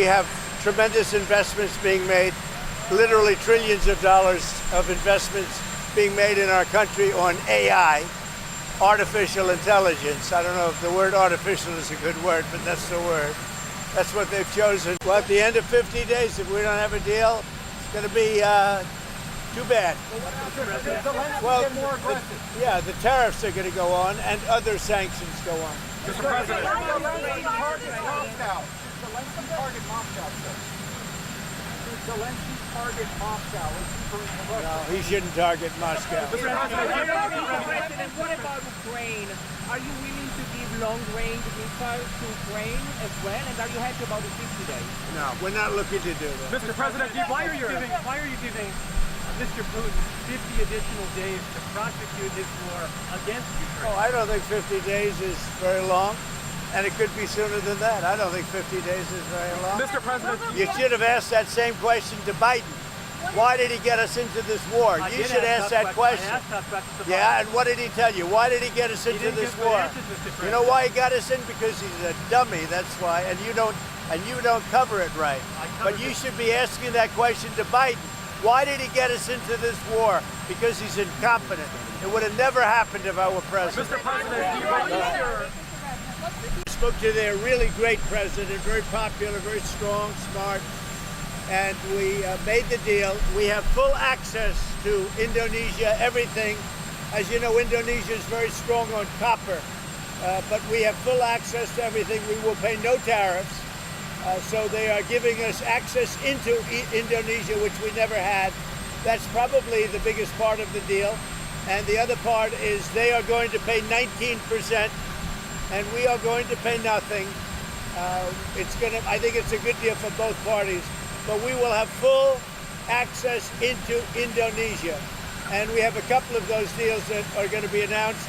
we have tremendous investments being made, literally trillions of dollars of investments being made in our country on AI, artificial intelligence. I don't know if the word artificial is a good word, but that's the word. That's what they've chosen. Well, at the end of 50 days, if we don't have a deal, it's going to be too bad. Well, yeah, the tariffs are going to go on and other sanctions go on. Mr. President. Zelensky target Moscow, sir. Zelensky target Moscow. No, he shouldn't target Moscow. President, what about Ukraine? Are you willing to give long-range missiles to Ukraine as well? And are you happy about the 50 days? No, we're not looking to do that. Mr. President, why are you giving Mr. Putin 50 additional days to prosecute his war against Ukraine? Oh, I don't think 50 days is very long, and it could be sooner than that. I don't think 50 days is very long. Mr. President, you should have asked that same question to Biden. Why did he get us into this war? You should ask that question. Yeah, and what did he tell you? Why did he get us into this war? You know why he got us in? Because he's a dummy. That's why. And you don't cover it right. But you should be asking that question to Biden. Why did he get us into this war? Because he's incompetent. It would have never happened if I were president. Mr. President, do you believe your... Spoke to their really great president, very popular, very strong, smart, and we made the deal. We have full access to Indonesia, everything. As you know, Indonesia is very strong on copper, but we have full access to everything. We will pay no tariffs. So they are giving us access into Indonesia, which we never had. That's probably the biggest part of the deal. And the other part is they are going to pay 19%, and we are going to pay nothing. I think it's a good deal for both parties, but we will have full access into Indonesia. And we have a couple of those deals that are going to be announced.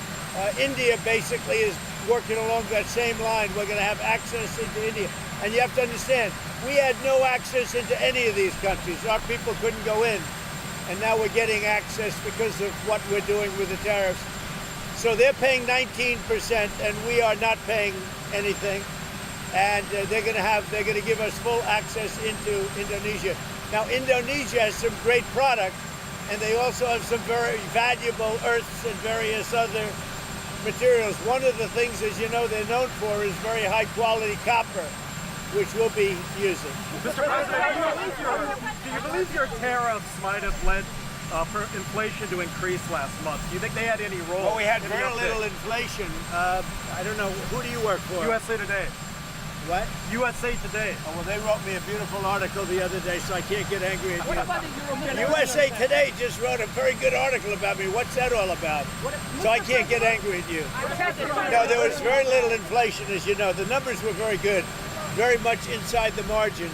India basically is working along that same line. We're going to have access into India. And you have to understand, we had no access into any of these countries. Our people couldn't go in. And now we're getting access because of what we're doing with the tariffs. So they're paying 19% and we are not paying anything. And they're going to give us full access into Indonesia. Now, Indonesia has some great products, and they also have some very valuable earths and various other materials. One of the things, as you know, they're known for is very high quality copper, which we'll be using. Mr. President, do you believe your tariffs might have led for inflation to increase last month? Do you think they had any role? Well, we had very little inflation. I don't know. Who do you work for? USA Today. What? USA Today. Oh, well, they wrote me a beautiful article the other day, so I can't get angry at What you. about the European USA Today just wrote a very good article about me. What's that all about? So I can't get angry at you. No, there was very little inflation, as you know. The numbers were very good, very much inside the margin.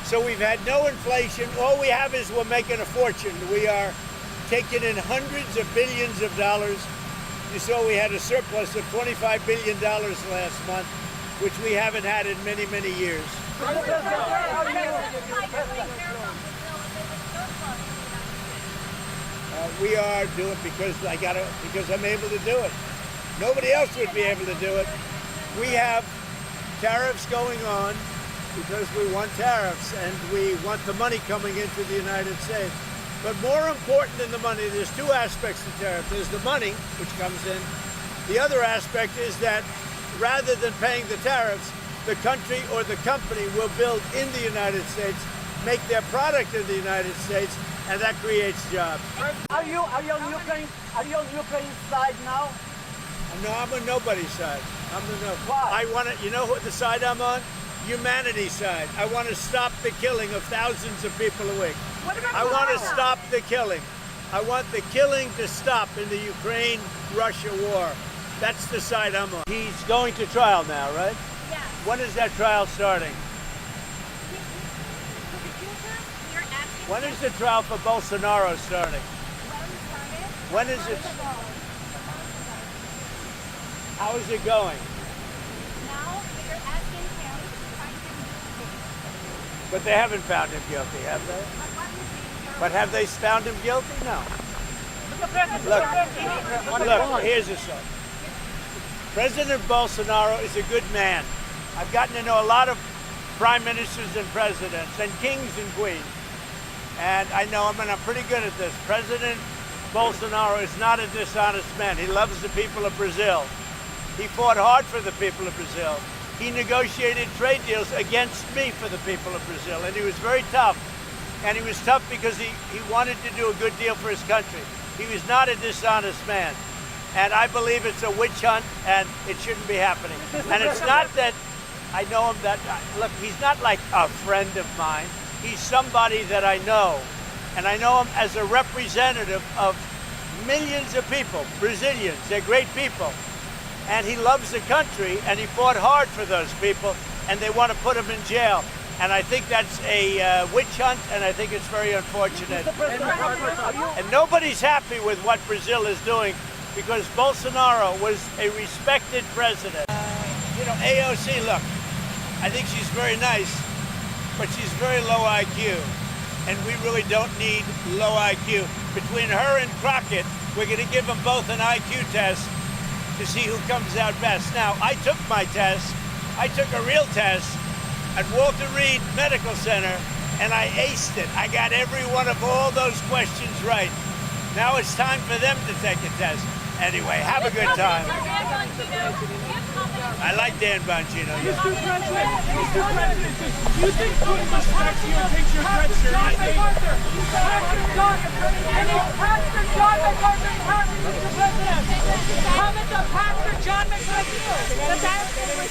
So we've had no inflation. All we have is we're making a fortune. We are taking in hundreds of billions of dollars. You saw we had a surplus of $25 billion last month, which we haven't had in many, many years. We are doing because I'm able to do it. Nobody else would be able to do it. We have tariffs going on because we want tariffs and we want the money coming into the United States. But more important than the money, there's two aspects to tariffs. There's the money, which comes in. The other aspect is that rather than paying the tariffs, the country or the company will build in the United States, make their product in the United States, and that creates jobs. Are you on Ukraine's side now? No, I'm on nobody's side. I'm the no. Why? You know what the side I'm on? Humanity's side. I want to stop the killing of thousands of people a week. I want to stop the killing. I want the killing to stop in the Ukraine-Russia war. That's the side I'm on. He's going to trial now, right? Yes. When is that trial starting? When is the trial for Bolsonaro starting? When is it? How is it going? Now they're asking him to find him guilty. But they haven't found him guilty, have they? But have they found him guilty? No. Look, here's the stuff. President Bolsonaro is a good man. I've gotten to know a lot of prime ministers and presidents and kings and queens. And I know him, and I'm pretty good at this. President Bolsonaro is not a dishonest man. He loves the people of Brazil. He fought hard for the people of Brazil. He negotiated trade deals against me for the people of Brazil, and he was very tough. And he was tough because he wanted to do a good deal for his country. He was not a dishonest man. And I believe it's a witch hunt, and it shouldn't be happening. And it's not that I know him look, he's not like a friend of mine. He's somebody that I know. And I know him as a representative of millions of people, Brazilians. They're great people. And he loves the country, and he fought hard for those people, and they want to put him in jail. And I think that's a witch hunt, and I think it's very unfortunate. And nobody's happy with what Brazil is doing, because Bolsonaro was a respected president. You know, AOC, look, I think she's very nice, but she's very low IQ. And we really don't need low IQ. Between her and Crockett, we're going to give them both an IQ test to see who comes out best. Now, I took my test. I took a real test at Walter Reed Medical Center, and I aced it. I got every one of all those questions right. Now it's time for them to take a test. Anyway, have a good time. I like Dan Bongino. Mr. President, do you think Putin respects you and takes your threat seriously? Pastor John MacArthur, Mr. President. Comment on Pastor John MacArthur. The diocese.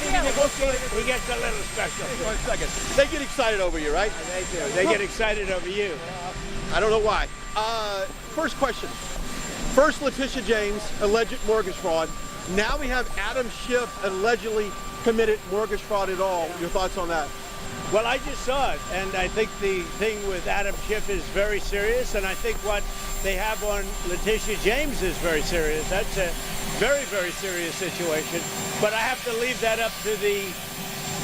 He gets a little special. 1 second. They get excited over you, right? They do. They get excited over you. I don't know why. First question. First, Letitia James, alleged mortgage fraud. Now we have Adam Schiff allegedly committed mortgage fraud at all. Your thoughts on that? Well, I just saw it, and I think the thing with Adam Schiff is very serious, and I think what they have on Letitia James is very serious. That's a very, very serious situation. But I have to leave that up to the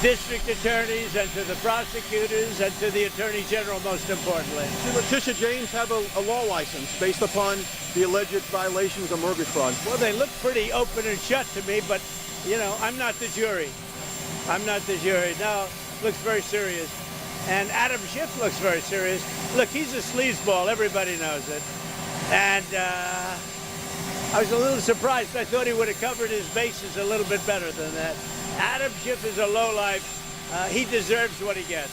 district attorneys and to the prosecutors and to the attorney general, most importantly. Does Letitia James have a law license based upon the alleged violations of mortgage fraud? Well, they look pretty open and shut to me, but, you know, I'm not the jury. I'm not the jury. No, looks very serious. And Adam Schiff looks very serious. Look, he's a sleazeball. Everybody knows it. And I was a little surprised. I thought he would have covered his bases a little bit better than that. Adam Schiff is a lowlife. He deserves what he gets.